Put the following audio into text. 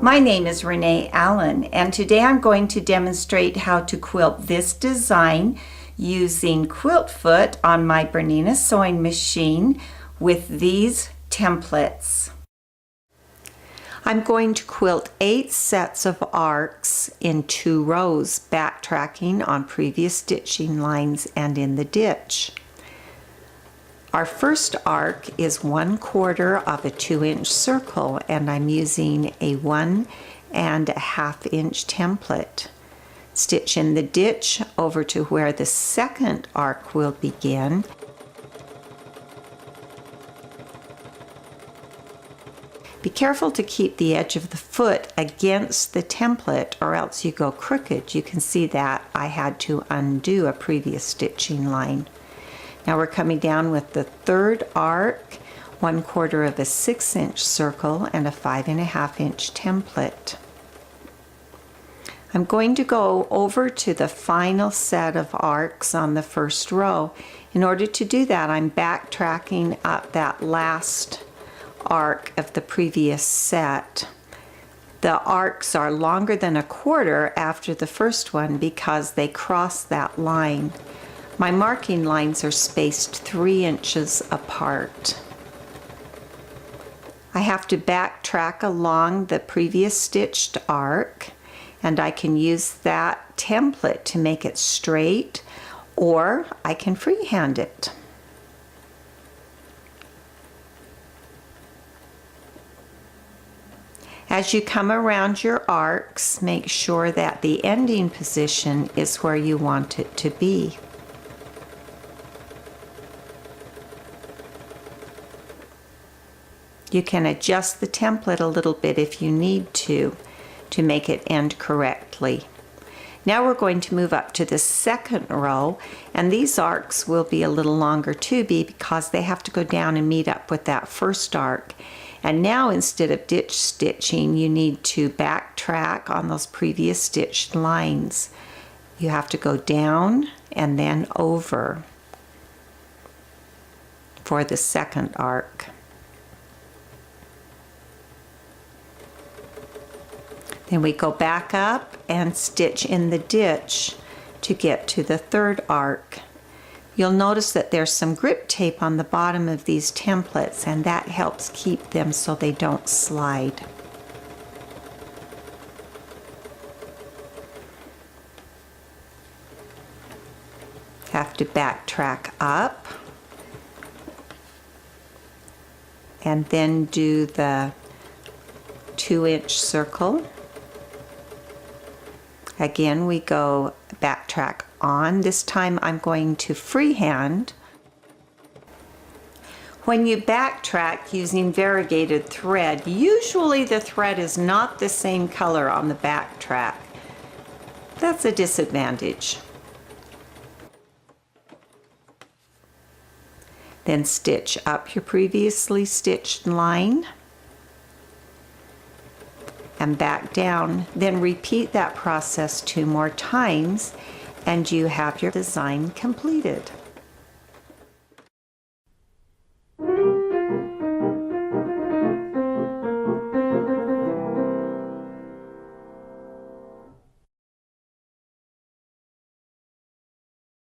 My name is Renee Allen, and today I'm going to demonstrate how to quilt this design using quilt foot on my Bernina sewing machine with these templates. I'm going to quilt 8 sets of arcs in 2 rows, backtracking on previous stitching lines and in the ditch. Our first arc is 1/4 of a 2-inch circle, and I'm using a 1½ inch template. Stitch in the ditch over to where the second arc will begin. Be careful to keep the edge of the foot against the template or else you go crooked. You can see that I had to undo a previous stitching line. Now we're coming down with the third arc, 1/4 of a 6-inch circle and a 5½ inch template. I'm going to go over to the final set of arcs on the first row. In order to do that, I'm backtracking up that last arc of the previous set. The arcs are longer than 1/4 after the first one because they cross that line. My marking lines are spaced 3 inches apart. I have to backtrack along the previous stitched arc, and I can use that template to make it straight, or I can freehand it. As you come around your arcs, make sure that the ending position is where you want it to be. You can adjust the template a little bit if you need to make it end correctly. Now we're going to move up to the second row, and these arcs will be a little longer too because they have to go down and meet up with that first arc. And now instead of ditch stitching, you need to backtrack on those previous stitched lines. You have to go down and then over for the second arc. Then we go back up and stitch in the ditch to get to the third arc. You'll notice that there's some grip tape on the bottom of these templates, and that helps keep them so they don't slide. Have to backtrack up and then do the 2-inch circle. Again, we go backtrack on. This time I'm going to freehand. When you backtrack using variegated thread, usually the thread is not the same color on the backtrack. That's a disadvantage. Then stitch up your previously stitched line and back down. Then repeat that process 2 more times and you have your design completed.